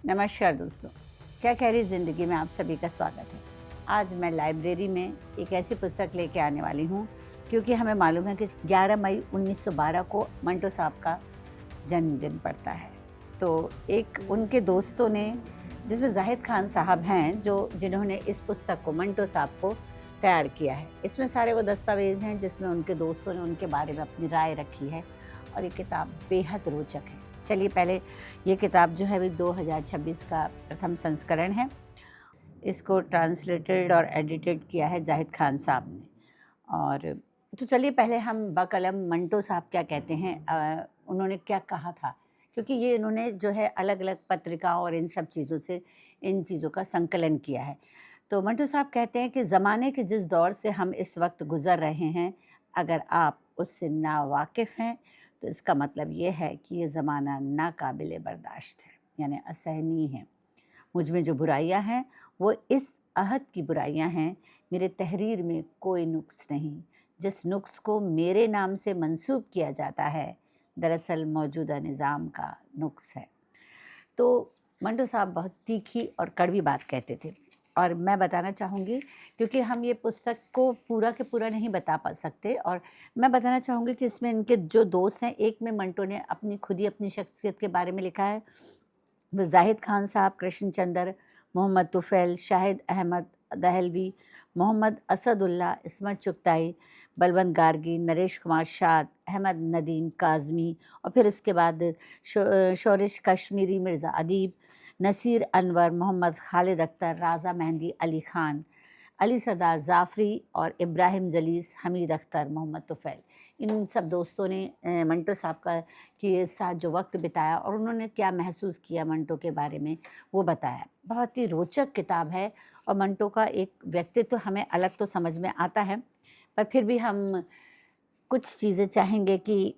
नमस्कार दोस्तों, क्या कह रही ज़िंदगी में आप सभी का स्वागत है। आज मैं लाइब्रेरी में एक ऐसी पुस्तक लेके आने वाली हूँ क्योंकि हमें मालूम है कि 11 मई 1912 को मंटो साहब का जन्मदिन पड़ता है। तो एक उनके दोस्तों ने, जिसमें ज़ाहिद खान साहब हैं, जिन्होंने इस पुस्तक को, मंटो साहब को तैयार किया है। इसमें सारे वो दस्तावेज़ हैं जिसमें उनके दोस्तों ने उनके बारे में अपनी राय रखी है और ये किताब बेहद रोचक है। चलिए पहले ये किताब जो है वो 2026 का प्रथम संस्करण है। इसको ट्रांसलेटेड और एडिटेड किया है ज़ाहिद खान साहब ने। और तो चलिए पहले हम बकलम मंटो साहब क्या कहते हैं, उन्होंने क्या कहा था, क्योंकि ये इन्होंने जो है अलग अलग पत्रिकाओं और इन सब चीज़ों से इन चीज़ों का संकलन किया है। तो मंटो साहब कहते हैं कि ज़माने के जिस दौर से हम इस वक्त गुज़र रहे हैं, अगर आप उससे नावाकिफ़ हैं तो इसका मतलब ये है कि ये ज़माना नाकाबिले बर्दाश्त है, यानी असहनीय है। मुझ में जो बुराइयां हैं वो इस अहद की बुराइयां हैं, मेरे तहरीर में कोई नुक्स नहीं। जिस नुक्स को मेरे नाम से मंसूब किया जाता है, दरअसल मौजूदा निज़ाम का नुक्स है। तो मंटो साहब बहुत तीखी और कड़वी बात कहते थे और मैं बताना चाहूँगी, क्योंकि हम ये पुस्तक को पूरा के पूरा नहीं बता पा सकते, और मैं बताना चाहूँगी कि इसमें इनके जो दोस्त हैं, एक में मंटो ने खुद ही अपनी शख्सियत के बारे में लिखा है। वो ज़ाहिद खान साहब, कृष्ण चंद्र, मोहम्मद तुफ़ैल, शाहिद अहमद दहलवी, मोहम्मद असदुल्ला, इस्मत चुगताई, बलवंत गार्गी, नरेश कुमार शाद, अहमद नदीम काज़मी, और फिर उसके बाद शोरिश कश्मीरी, मिर्ज़ा अदीब, नसीर अनवर, मोहम्मद खालिद अख्तर, राज़ा मेहंदी अली ख़ान, अली सरदार जाफ़री और इब्राहिम जलीस, हमीद अख्तर, मोहम्मद तुफ़ैल। इन सब दोस्तों ने मंटो साहब के साथ जो वक्त बिताया और उन्होंने क्या महसूस किया मंटो के बारे में, वो बताया। बहुत ही रोचक किताब है और मंटो का एक व्यक्तित्व हमें अलग तो समझ में आता है, पर फिर भी हम कुछ चीज़ें चाहेंगे कि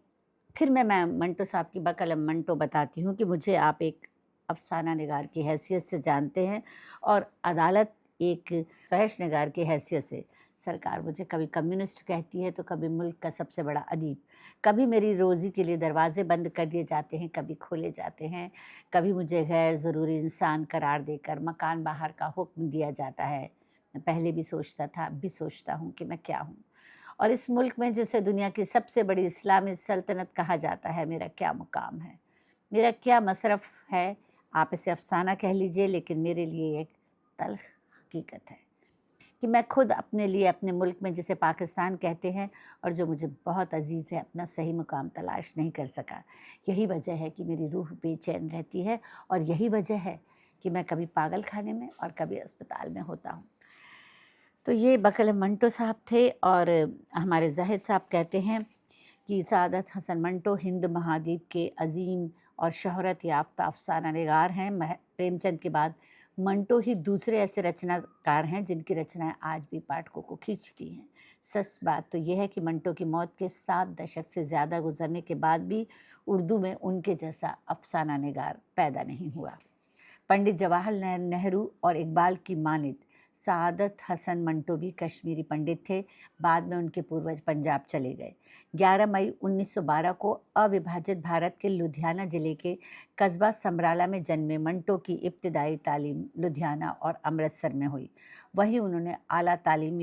फिर मैं मंटो साहब की बकलम मंटो बताती हूँ कि मुझे आप एक अफ़साना निगार की हैसियत से जानते हैं और अदालत एक फहश निगार की हैसियत से। सरकार मुझे कभी कम्युनिस्ट कहती है तो कभी मुल्क का सबसे बड़ा अदीब। कभी मेरी रोज़ी के लिए दरवाज़े बंद कर दिए जाते हैं, कभी खोले जाते हैं। कभी मुझे गैर ज़रूरी इंसान करार देकर मकान बाहर का हुक्म दिया जाता है। मैं पहले भी सोचता था, अब भी सोचता हूँ कि मैं क्या हूँ, और इस मुल्क में जिसे दुनिया की सबसे बड़ी इस्लामी सल्तनत कहा जाता है, मेरा क्या मुकाम है, मेरा क्या मसरफ़ है। आप इसे अफ़साना कह लीजिए, लेकिन मेरे लिए एक तल्ख़ हकीकत है कि मैं खुद अपने लिए, अपने मुल्क में जिसे पाकिस्तान कहते हैं और जो मुझे बहुत अज़ीज़ है, अपना सही मुकाम तलाश नहीं कर सका। यही वजह है कि मेरी रूह बेचैन रहती है और यही वजह है कि मैं कभी पागल खाने में और कभी अस्पताल में होता हूँ। तो ये बकलम मंटो साहब थे। और हमारे ज़ाहिद साहब कहते हैं कि सादत हसन मंटो हिंद महाद्वीप के अजीम और शोहरत याफ्ता अफ़साना निगार हैं। प्रेमचंद के बाद मंटो ही दूसरे ऐसे रचनाकार हैं जिनकी रचनाएं आज भी पाठकों को खींचती हैं। सच बात तो यह है कि मंटो की मौत के 7 दशक से ज़्यादा गुजरने के बाद भी उर्दू में उनके जैसा अफ़साना निगार पैदा नहीं हुआ। पंडित जवाहरलाल नेहरू और इकबाल की मानित सादत हसन मंटो भी कश्मीरी पंडित थे। बाद में उनके पूर्वज पंजाब चले गए। 11 मई 1912 को अविभाजित भारत के लुधियाना जिले के कस्बा समराला में जन्मे मंटो की इब्तिदाई तालीम लुधियाना और अमृतसर में हुई। वहीं उन्होंने आला तालीम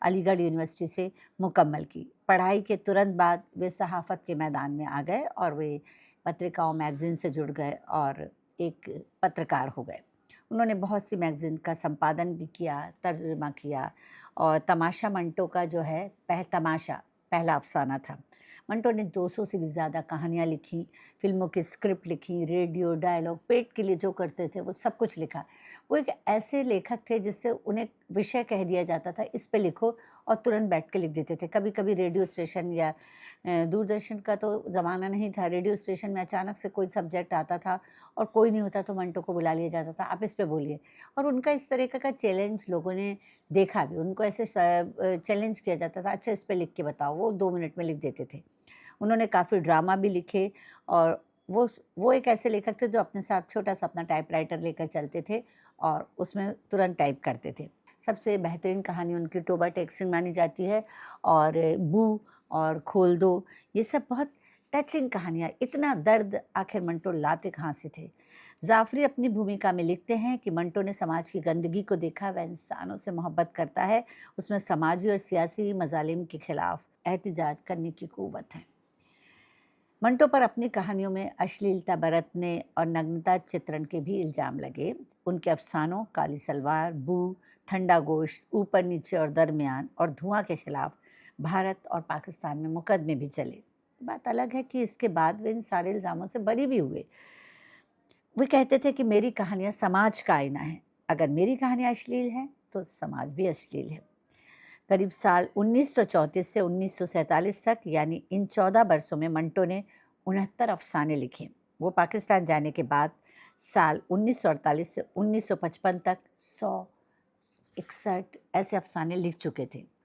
अलीगढ़ यूनिवर्सिटी से मुकम्मल की। पढ़ाई के तुरंत बाद वे सहाफ़त के मैदान में आ गए और वे पत्रिकाओं, मैगज़ीन से जुड़ गए और एक पत्रकार हो गए। उन्होंने बहुत सी मैगज़ीन का संपादन भी किया, तर्जुमा किया, और तमाशा मंटो का जो है तमाशा पहला अफ़साना था। मंटो ने 200 से भी ज़्यादा कहानियाँ लिखी, फ़िल्मों की स्क्रिप्ट लिखी, रेडियो डायलॉग, पेट के लिए जो करते थे वो सब कुछ लिखा। वो एक ऐसे लेखक थे जिससे उन्हें विषय कह दिया जाता था, इस पे लिखो, और तुरंत बैठ के लिख देते थे। कभी-कभी रेडियो स्टेशन या दूरदर्शन का तो ज़माना नहीं था, रेडियो स्टेशन में अचानक से कोई सब्जेक्ट आता था और कोई नहीं होता तो मंटो को बुला लिया जाता था, आप इस पे बोलिए। और उनका इस तरीक़े का चैलेंज लोगों ने देखा भी। उनको ऐसे चैलेंज किया जाता था, अच्छा इस पे लिख के बताओ, वो 2 मिनट में लिख देते थे। उन्होंने काफ़ी ड्रामा भी लिखे, और वो एक ऐसे लेखक थे जो अपने साथ छोटा-सा अपना टाइपराइटर लेकर चलते थे और उसमें तुरंत टाइप करते थे। सबसे बेहतरीन कहानी उनकी टोबा टेक सिंह मानी जाती है, और बू और खोल दो, ये सब बहुत टचिंग कहानियाँ, इतना दर्द आखिर मंटो लाते कहाँ से थे। जाफरी अपनी भूमिका में लिखते हैं कि मंटो ने समाज की गंदगी को देखा, वह इंसानों से मोहब्बत करता है, उसमें समाजी और सियासी मजालिम के खिलाफ एहतिजाज करने की कुव्वत है। मंटो पर अपनी कहानियों में अश्लीलता बरतने और नग्नता चित्रण के भी इल्ज़ाम लगे। उनके अफसानों काली सलवार, बू, ठंडा गोश्त, ऊपर नीचे और दरमियान और धुआं के खिलाफ भारत और पाकिस्तान में मुकदमे भी चले। बात अलग है कि इसके बाद वे इन सारे इल्ज़ामों से बरी भी हुए। वे कहते थे कि मेरी कहानियाँ समाज का आईना है, अगर मेरी कहानियाँ अश्लील हैं तो समाज भी अश्लील है। करीब साल 1934 से 1947 तक, यानी इन 14 वर्षों में मंटो ने 69 अफसाने लिखे। वो पाकिस्तान जाने के बाद साल 1948 से 1955 तक 161 ऐसे अफसाने लिख चुके थे।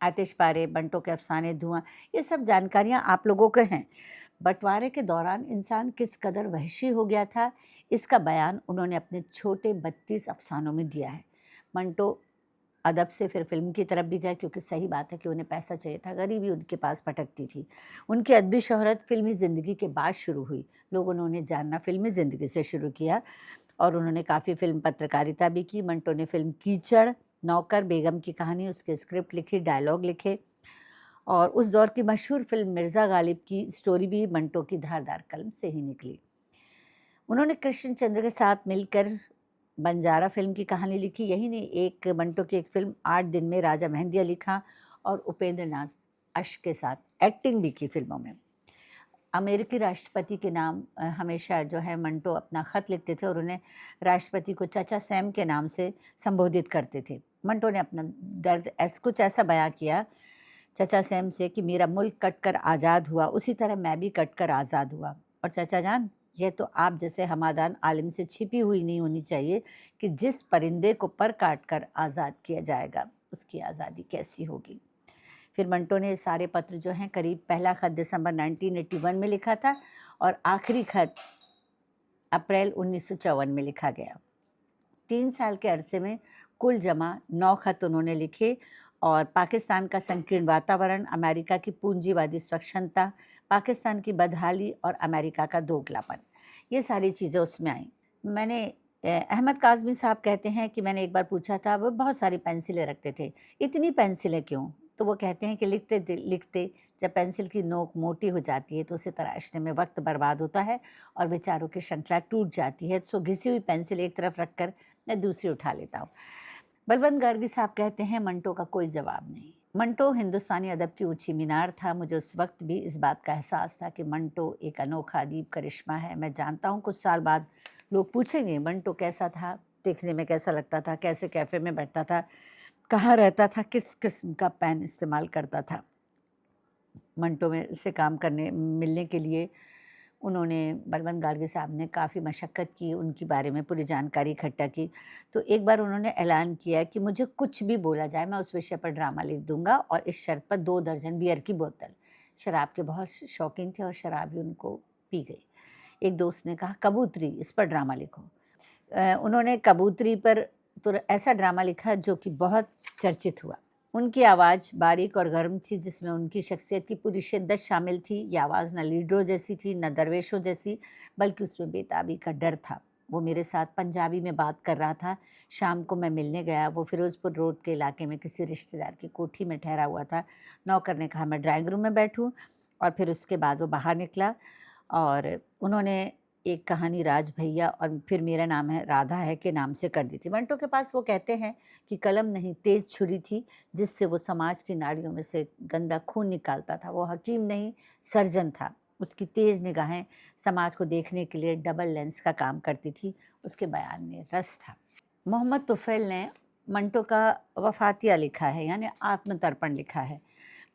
आतिशबारे, मंटो के अफसाने, धुआं, ये सब जानकारियाँ आप लोगों को हैं। बंटवारे के दौरान इंसान किस कदर वहशी हो गया था, इसका बयान उन्होंने अपने छोटे 32 अफसानों में दिया है। मंटो अदब से फिर फिल्म की तरफ भी गए, क्योंकि सही बात है कि उन्हें पैसा चाहिए था, गरीबी उनके पास भटकती थी। उनकी अदबी शोहरत फिल्मी ज़िंदगी के बाद शुरू हुई। लोगों ने उन्हें जानना फिल्मी ज़िंदगी से शुरू किया और उन्होंने काफ़ी फिल्म पत्रकारिता भी की। मंटो ने फिल्म कीचड़, नौकर, बेगम की कहानी, उसके स्क्रिप्ट लिखी, डायलॉग लिखे और उस दौर की मशहूर फिल्म मिर्ज़ा गालिब की स्टोरी भी मंटो की धारदार कलम से ही निकली। उन्होंने कृष्ण चंद्र के साथ मिलकर बंजारा फिल्म की कहानी लिखी। यही नहीं, एक मंटो की एक फिल्म 8 दिन में राजा मेहंदी अली खां और उपेंद्र नाथ अश्क के साथ एक्टिंग भी की फिल्मों में। अमेरिकी राष्ट्रपति के नाम हमेशा जो है मंटो अपना ख़त लिखते थे और उन्हें राष्ट्रपति को चाचा सैम के नाम से संबोधित करते थे। मंटो ने अपना दर्द कुछ ऐसा बयां किया चाचा सैम से कि मेरा मुल्क कटकर आज़ाद हुआ, उसी तरह मैं भी कटकर आज़ाद हुआ। और चाचा जान, यह तो आप जैसे हमादान आलिम से छिपी हुई नहीं होनी चाहिए कि जिस परिंदे को पर काट कर आज़ाद किया जाएगा उसकी आज़ादी कैसी होगी। फिर मंटो ने सारे पत्र जो हैं, करीब पहला खत दिसंबर 1981 में लिखा था और आखिरी खत अप्रैल 1954 में लिखा गया। 3 साल के अरसे में कुल जमा 9 खत उन्होंने लिखे और पाकिस्तान का संकीर्ण वातावरण, अमेरिका की पूंजीवादी स्वच्छंदता, पाकिस्तान की बदहाली और अमेरिका का दोगलापन, ये सारी चीज़ें उसमें आई। मैंने अहमद काज़मी साहब कहते हैं कि मैंने एक बार पूछा था, वो बहुत सारी पेंसिलें रखते थे, इतनी पेंसिलें क्यों? तो वो कहते हैं कि लिखते जब पेंसिल की नोक मोटी हो जाती है तो उसे तराशने में वक्त बर्बाद होता है और विचारों की श्रृंखला टूट जाती है। सो घिसी हुई पेंसिल एक तरफ रखकर मैं दूसरी उठा लेता हूँ। बलवंत गार्गी साहब कहते हैं, मंटो का कोई जवाब नहीं। मंटो हिंदुस्तानी अदब की ऊंची मीनार था। मुझे उस वक्त भी इस बात का एहसास था कि मंटो एक अनोखा अदीब करिश्मा है। मैं जानता हूँ कुछ साल बाद लोग पूछेंगे मंटो कैसा था, देखने में कैसा लगता था, कैसे कैफ़े में बैठता था, कहाँ रहता था, किस किस्म का पेन इस्तेमाल करता था। मंटो में से काम करने मिलने के लिए उन्होंने, बलवंत गार्गी साहब ने काफ़ी मशक्क़त की, उनके बारे में पूरी जानकारी इकट्ठा की। तो एक बार उन्होंने ऐलान किया कि मुझे कुछ भी बोला जाए मैं उस विषय पर ड्रामा लिख दूंगा और इस शर्त पर 2 दर्जन बियर की बोतल। शराब के बहुत शौकीन थे और शराब भी उनको पी गई। एक दोस्त ने कहा कबूतरी, इस पर ड्रामा लिखो। उन्होंने कबूतरी पर तो ऐसा ड्रामा लिखा जो कि बहुत चर्चित हुआ। उनकी आवाज़ बारीक और गर्म थी, जिसमें उनकी शख्सियत की पूरी शिद्दत शामिल थी। ये आवाज़ न लीडरों जैसी थी, न दरवेशों जैसी, बल्कि उसमें बेताबी का डर था। वो मेरे साथ पंजाबी में बात कर रहा था। शाम को मैं मिलने गया। वो फिरोज़पुर रोड के इलाके में किसी रिश्तेदार की कोठी में ठहरा हुआ था। नौकर ने कहा मैं ड्राइंग रूम में बैठूं और फिर उसके बाद वो बाहर निकला और उन्होंने एक कहानी राज भैया और फिर मेरा नाम है राधा है के नाम से कर दी थी। मंटो के पास, वो कहते हैं कि कलम नहीं, तेज़ छुरी थी जिससे वो समाज की नाड़ियों में से गंदा खून निकालता था। वो हकीम नहीं, सर्जन था। उसकी तेज़ निगाहें समाज को देखने के लिए डबल लेंस का काम करती थी। उसके बयान में रस था। मोहम्मद तुफ़ैल ने मंटो का वफ़ातिया लिखा है, यानी आत्मतर्पण लिखा है।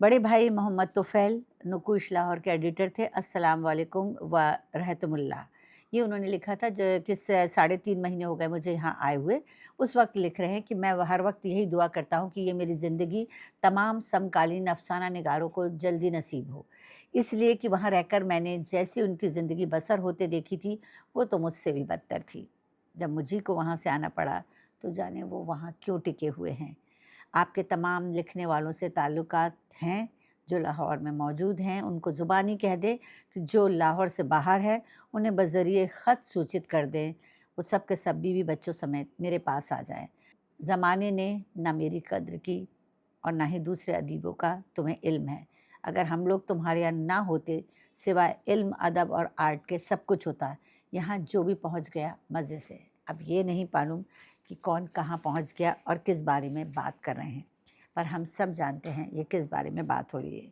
बड़े भाई मोहम्मद तुफ़ैल नुकुश लाहौर के एडिटर थे। अस्सलाम वालेकुम व रहमतुल्लाह, ये उन्होंने लिखा था जो कि 3.5 महीने हो गए मुझे यहाँ आए हुए। उस वक्त लिख रहे हैं कि मैं हर वक्त यही दुआ करता हूँ कि ये मेरी ज़िंदगी तमाम समकालीन अफसाना निगारों को जल्दी नसीब हो, इसलिए कि वहाँ रहकर मैंने जैसी उनकी ज़िंदगी बसर होते देखी थी वो तो मुझसे भी बदतर थी। जब मुझी को वहाँ से आना पड़ा तो जाने वो वहाँ क्यों टिके हुए हैं। आपके तमाम लिखने वालों से ताल्लुकात हैं जो लाहौर में मौजूद हैं उनको ज़ुबानी कह दें कि जो लाहौर से बाहर है उन्हें बज़रिए ख़त सूचित कर दें, वो सब के सब बीवी बच्चों समेत मेरे पास आ जाएं। ज़माने ने ना मेरी कद्र की और ना ही दूसरे अदीबों का तुम्हें इल्म है। अगर हम लोग तुम्हारे यहाँ ना होते, सिवाय इल्म, अदब और आर्ट के सब कुछ होता। यहाँ जो भी पहुँच गया मज़े से। अब ये नहीं मालूम कि कौन कहाँ पहुँच गया और किस बारे में बात कर रहे हैं, पर हम सब जानते हैं ये किस बारे में बात हो रही है।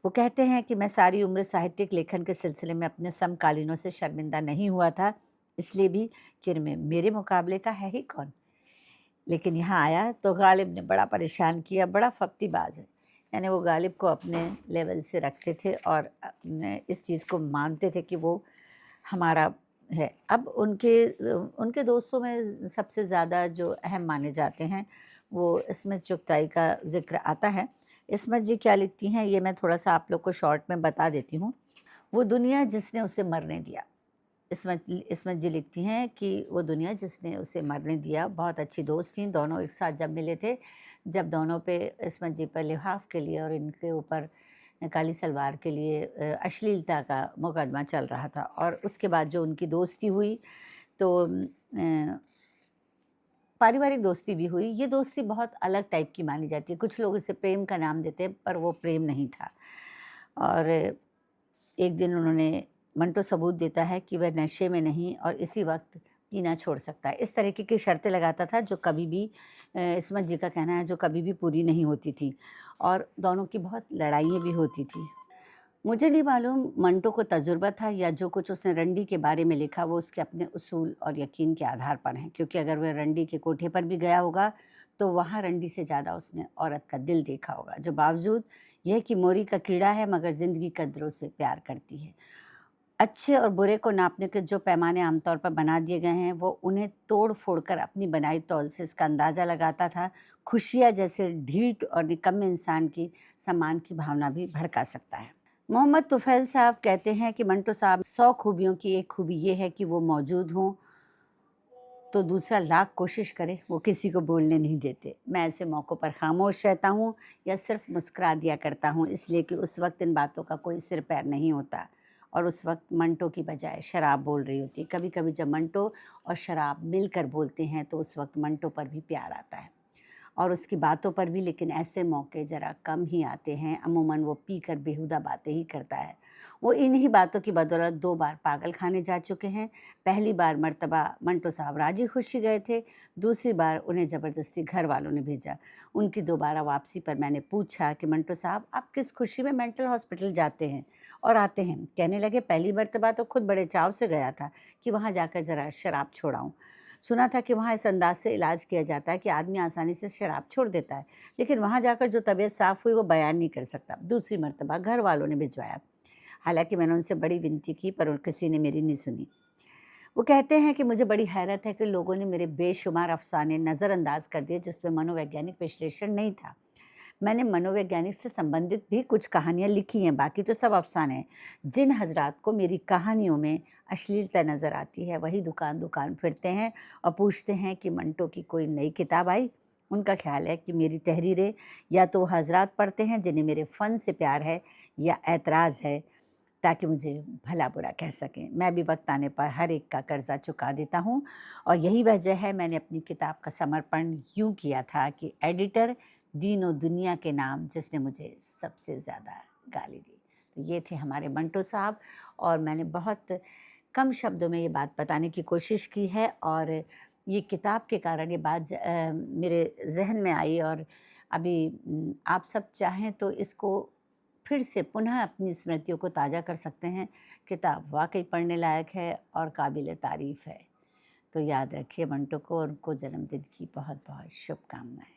वो कहते हैं कि मैं सारी उम्र साहित्यिक लेखन के सिलसिले में अपने समकालीनों से शर्मिंदा नहीं हुआ था, इसलिए भी कि मेरे मुकाबले का है ही कौन। लेकिन यहाँ आया तो गालिब ने बड़ा परेशान किया, बड़ा फप्तीबाज है। यानी वो गालिब को अपने लेवल से रखते थे और इस चीज़ को मानते थे कि वो हमारा है। अब उनके दोस्तों में सबसे ज़्यादा जो अहम माने जाते हैं वो इस्मत चुगताई का ज़िक्र आता है। इस्मत जी क्या लिखती हैं ये मैं थोड़ा-सा आप लोग को शॉर्ट में बता देती हूँ। वो दुनिया जिसने उसे मरने दिया। इस्मत जी लिखती हैं कि वो दुनिया जिसने उसे मरने दिया, बहुत अच्छी दोस्त थीं, दोनों एक साथ जब मिले थे, जब दोनों पे इस्मत जी पर लिहाफ के लिए और इनके ऊपर काली सलवार के लिए अश्लीलता का मुकदमा चल रहा था। और उसके बाद जो उनकी दोस्ती हुई तो पारिवारिक दोस्ती भी हुई। ये दोस्ती बहुत अलग टाइप की मानी जाती है। कुछ लोग इसे प्रेम का नाम देते हैं, पर वो प्रेम नहीं था। और एक दिन उन्होंने मंटो सबूत देता है कि वह नशे में नहीं और इसी वक्त पीना छोड़ सकता है। इस तरीके की शर्तें लगाता था जो कभी भी इस्मत जी का कहना है जो कभी भी पूरी नहीं होती थी और दोनों की बहुत लड़ाइयाँ भी होती थी। मुझे नहीं मालूम मंटो को तजुर्बा था या जो कुछ उसने रंडी के बारे में लिखा वो उसके अपने उसूल और यकीन के आधार पर है, क्योंकि अगर वह रंडी के कोठे पर भी गया होगा तो वहाँ रंडी से ज़्यादा उसने औरत का दिल देखा होगा, जो बावजूद यह कि मोरी का कीड़ा है मगर ज़िंदगी कदरों से प्यार करती है। अच्छे और बुरे को नापने के जो पैमाने आमतौर पर बना दिए गए हैं वो उन्हें तोड़ फोड़ कर अपनी बनाई तौल से इसका अंदाज़ा लगाता था। खुशियाँ जैसे ढीठ और निकम्मे इंसान की सम्मान की भावना भी भड़का सकता है। मोहम्मद तुफ़ैल साहब कहते हैं कि मंटो साहब 100 खूबियों की एक खूबी ये है कि वो मौजूद हों तो दूसरा लाख कोशिश करे वो किसी को बोलने नहीं देते। मैं ऐसे मौक़ों पर खामोश रहता हूँ या सिर्फ मुस्कुरा दिया करता हूँ, इसलिए कि उस वक्त इन बातों का कोई सिर पैर नहीं होता और उस वक्त मंटो की बजाय शराब बोल रही होती। कभी कभी जब मंटो और शराब मिलकर बोलते हैं तो उस वक्त मंटो पर भी प्यार आता है और उसकी बातों पर भी, लेकिन ऐसे मौके ज़रा कम ही आते हैं। अमूमन वो पी कर बेहुदा बातें ही करता है। वो इन्हीं बातों की बदौलत 2 बार पागल खाने जा चुके हैं। पहली बार मर्तबा मंटो साहब राजी खुशी गए थे, दूसरी बार उन्हें ज़बरदस्ती घर वालों ने भेजा। उनकी दोबारा वापसी पर मैंने पूछा कि मंटो साहब आप किस खुशी में मेंटल हॉस्पिटल जाते हैं और आते हैं? कहने लगे पहली मर्तबा तो खुद बड़े चाव से गया था कि वहाँ जाकर ज़रा शराब छोड़ाऊँ। सुना था कि वहाँ इस अंदाज से इलाज किया जाता है कि आदमी आसानी से शराब छोड़ देता है, लेकिन वहाँ जाकर जो तबीयत साफ़ हुई वो बयान नहीं कर सकता। दूसरी मर्तबा घर वालों ने भिजवाया, हालांकि मैंने उनसे बड़ी विनती की पर किसी ने मेरी नहीं सुनी। वो कहते हैं कि मुझे बड़ी हैरत है कि लोगों ने मेरे बेशुमार अफसाने नज़रअंदाज कर दिए जिसमें मनोवैज्ञानिक विश्लेषण नहीं था। मैंने मनोवैज्ञानिक से संबंधित भी कुछ कहानियाँ लिखी हैं, बाकी तो सब अफसाने हैं। जिन हजरात को मेरी कहानियों में अश्लीलता नज़र आती है वही दुकान दुकान फिरते हैं और पूछते हैं कि मंटो की कोई नई किताब आई। उनका ख्याल है कि मेरी तहरीरें या तो हजरात पढ़ते हैं जिन्हें मेरे फ़न से प्यार है या एतराज़ है ताकि मुझे भला बुरा कह सकें। मैं भी वक्त आने पर हर एक का कर्जा चुका देता हूँ और यही वजह है मैंने अपनी किताब का समर्पण यूँ किया था कि एडिटर दीन और दुनिया के नाम जिसने मुझे सबसे ज़्यादा गाली दी। तो ये थे हमारे मंटो साहब और मैंने बहुत कम शब्दों में ये बात बताने की कोशिश की है और ये किताब के कारण ये बात मेरे जहन में आई और अभी आप सब चाहें तो इसको फिर से पुनः अपनी स्मृतियों को ताज़ा कर सकते हैं। किताब वाकई पढ़ने लायक है और काबिल तारीफ़ है। तो याद रखिए मंटो को और उनको जन्मदिन की बहुत बहुत शुभकामनाएँ।